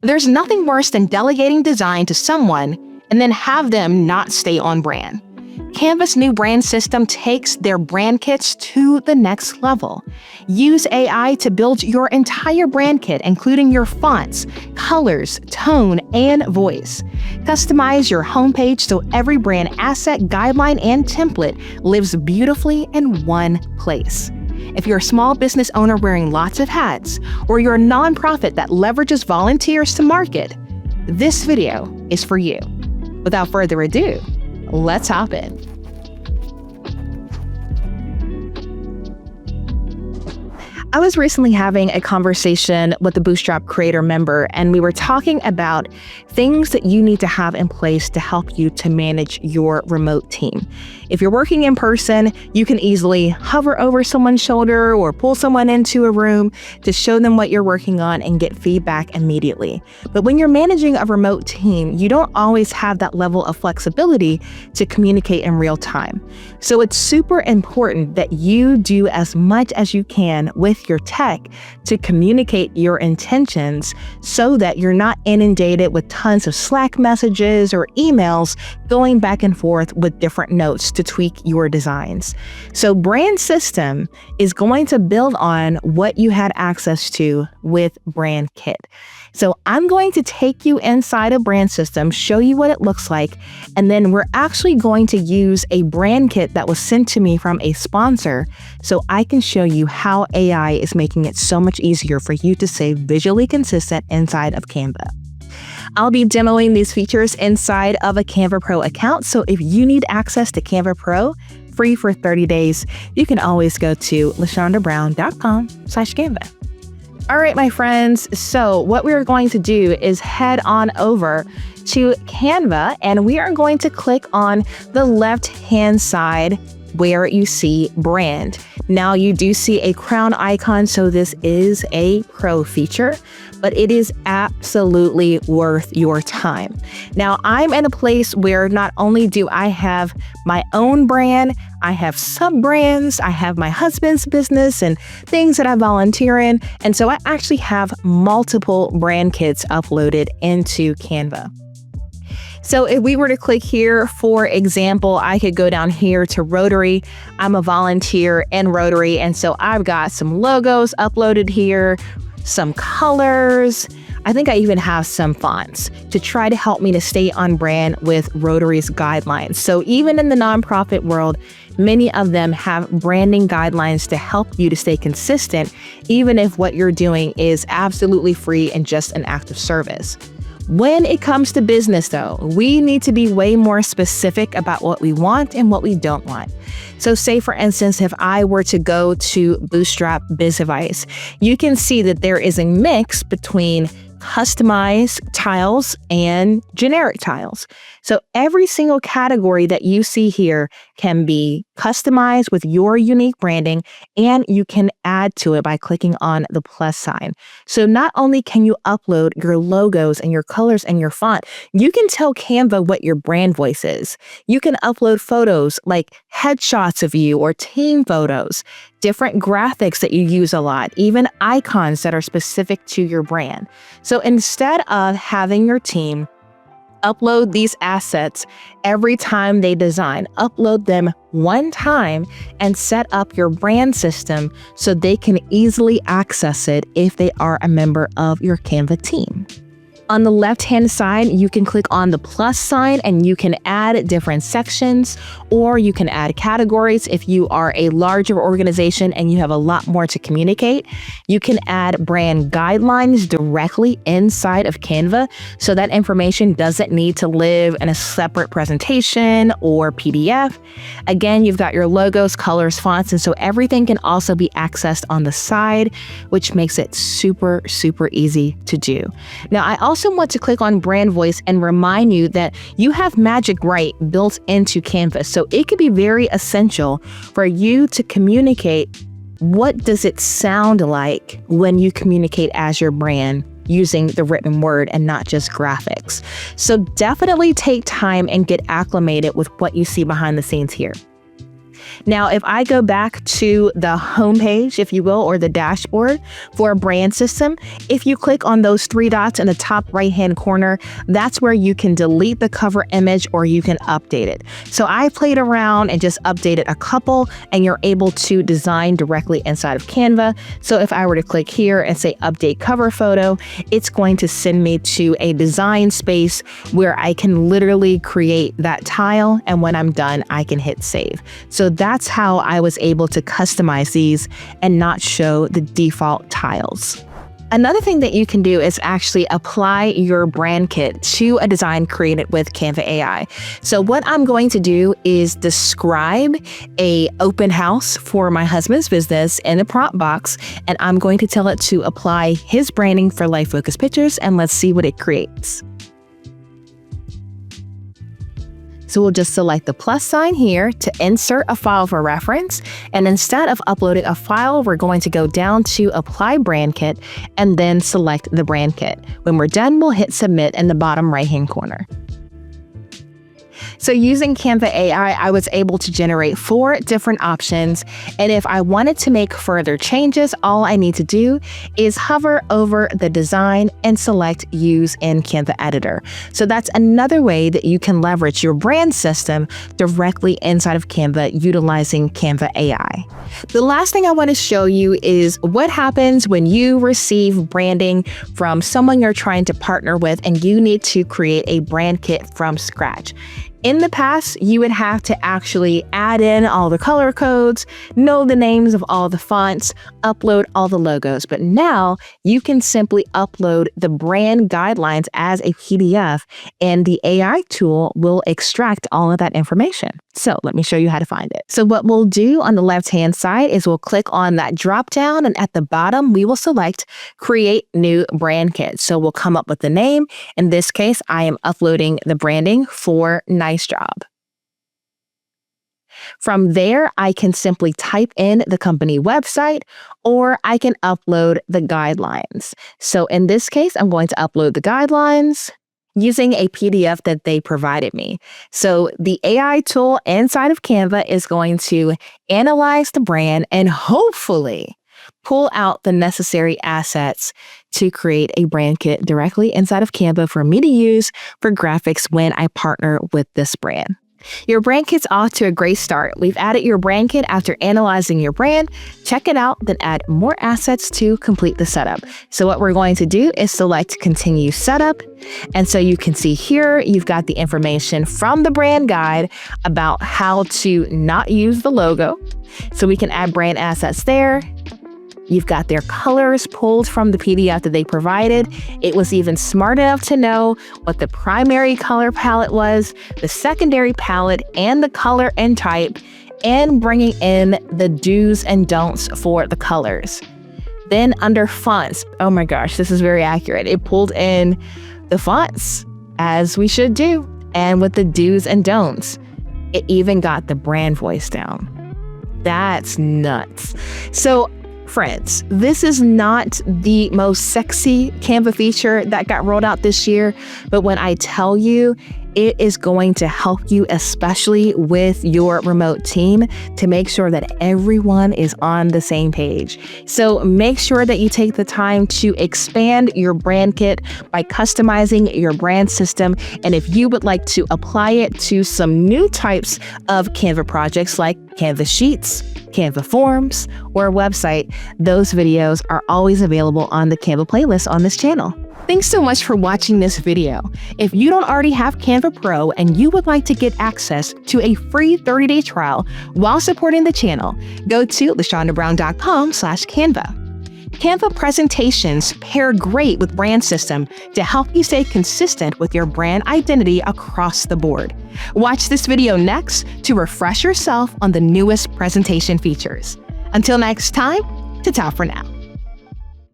There's nothing worse than delegating design to someone and then have them not stay on brand. Canva's new brand system takes their brand kits to the next level. Use AI to build your entire brand kit, including your fonts, colors, tone, and voice. Customize your homepage so every brand asset, guideline, and template lives beautifully in one place. If you're a small business owner wearing lots of hats, or you're a nonprofit that leverages volunteers to market, this video is for you. Without further ado, let's hop in. I was recently having a conversation with a Bootstrap creator member, and we were talking about things that you need to have in place to help you to manage your remote team. If you're working in person, you can easily hover over someone's shoulder or pull someone into a room to show them what you're working on and get feedback immediately. But when you're managing a remote team, you don't always have that level of flexibility to communicate in real time. So it's super important that you do as much as you can with your tech to communicate your intentions so that you're not inundated with tons of Slack messages or emails going back and forth with different notes to tweak your designs. So Brand System is going to build on what you had access to with Brand Kit. So I'm going to take you inside a Brand System, show you what it looks like, and then we're actually going to use a brand kit that was sent to me from a sponsor so I can show you how AI is making it so much easier for you to stay visually consistent inside of Canva. I'll be demoing these features inside of a Canva Pro account, so if you need access to Canva Pro, free for 30 days, you can always go to lashondabrown.com/Canva. All right, my friends, so what we're going to do is head on over to Canva, and we are going to click on the left-hand side where you see brand. Now you do see a crown icon, so this is a pro feature, but it is absolutely worth your time. Now I'm in a place where not only do I have my own brand, I have sub-brands, I have my husband's business and things that I volunteer in, and so I actually have multiple brand kits uploaded into Canva. So if we were to click here, for example, I could go down here to Rotary. I'm a volunteer in Rotary, and so I've got some logos uploaded here, some colors. I think I even have some fonts to try to help me to stay on brand with Rotary's guidelines. So even in the nonprofit world, many of them have branding guidelines to help you to stay consistent, even if what you're doing is absolutely free and just an act of service. When it comes to business, though, we need to be way more specific about what we want and what we don't want. So say, for instance, if I were to go to Bootstrap Biz Advice, you can see that there is a mix between customized tiles and generic tiles. So every single category that you see here can be customized with your unique branding, and you can add to it by clicking on the plus sign. So not only can you upload your logos and your colors and your font, you can tell Canva what your brand voice is. You can upload photos like headshots of you or team photos, different graphics that you use a lot, even icons that are specific to your brand. So instead of having your team upload these assets every time they design, upload them one time and set up your brand system so they can easily access it if they are a member of your Canva team. On the left-hand side, you can click on the plus sign and you can add different sections, or you can add categories if you are a larger organization and you have a lot more to communicate. You can add brand guidelines directly inside of Canva, so that information doesn't need to live in a separate presentation or PDF. Again, you've got your logos, colors, fonts, and so everything can also be accessed on the side, which makes it super, super easy to do. Now, I also want to click on brand voice and remind you that you have Magic Write built into Canva. So it could be very essential for you to communicate what does it sound like when you communicate as your brand using the written word and not just graphics. So definitely take time and get acclimated with what you see behind the scenes here. Now, if I go back to the homepage, if you will, or the dashboard for a brand system, if you click on those three dots in the top right-hand corner, that's where you can delete the cover image or you can update it. So I played around and just updated a couple, and you're able to design directly inside of Canva. So if I were to click here and say update cover photo, it's going to send me to a design space where I can literally create that tile, and when I'm done, I can hit save. So that's how I was able to customize these and not show the default tiles. Another thing that you can do is actually apply your brand kit to a design created with Canva AI. So what I'm going to do is describe a open house for my husband's business in the prompt box, and I'm going to tell it to apply his branding for life focused pictures, and let's see what it creates. So we'll just select the plus sign here to insert a file for reference. And instead of uploading a file, we're going to go down to apply brand kit and then select the brand kit. When we're done, we'll hit submit in the bottom right-hand corner. So using Canva AI, I was able to generate 4 different options. And if I wanted to make further changes, all I need to do is hover over the design and select use in Canva editor. So that's another way that you can leverage your brand system directly inside of Canva utilizing Canva AI. The last thing I want to show you is what happens when you receive branding from someone you're trying to partner with and you need to create a brand kit from scratch. In the past, you would have to actually add in all the color codes, know the names of all the fonts, upload all the logos. But now you can simply upload the brand guidelines as a PDF, and the AI tool will extract all of that information. So let me show you how to find it. So what we'll do on the left-hand side is we'll click on that drop-down, and at the bottom, we will select Create New Brand Kit. So we'll come up with the name. In this case, I am uploading the branding for Nice Job. From there, I can simply type in the company website, or I can upload the guidelines. So in this case, I'm going to upload the guidelines using a PDF that they provided me. So the AI tool inside of Canva is going to analyze the brand and hopefully pull out the necessary assets to create a brand kit directly inside of Canva for me to use for graphics when I partner with this brand. Your brand kit's off to a great start. We've added your brand kit after analyzing your brand. Check it out, then add more assets to complete the setup. So what we're going to do is select Continue Setup. And so you can see here, you've got the information from the brand guide about how to not use the logo. So we can add brand assets there. You've got their colors pulled from the PDF that they provided. It was even smart enough to know what the primary color palette was, the secondary palette, and the color and type, and bringing in the do's and don'ts for the colors. Then under fonts, oh my gosh, this is very accurate. It pulled in the fonts, as we should do, and with the do's and don'ts. It even got the brand voice down. That's nuts. So friends, this is not the most sexy Canva feature that got rolled out this year, but when I tell you, it is going to help you, especially with your remote team, to make sure that everyone is on the same page. So make sure that you take the time to expand your brand kit by customizing your brand system. And if you would like to apply it to some new types of Canva projects like Canva Sheets, Canva Forms, or a website, those videos are always available on the Canva playlist on this channel. Thanks so much for watching this video. If you don't already have Canva Pro and you would like to get access to a free 30-day trial while supporting the channel, go to lashondabrown.com/Canva. Canva presentations pair great with Brand System to help you stay consistent with your brand identity across the board. Watch this video next to refresh yourself on the newest presentation features. Until next time, ta-ta for now.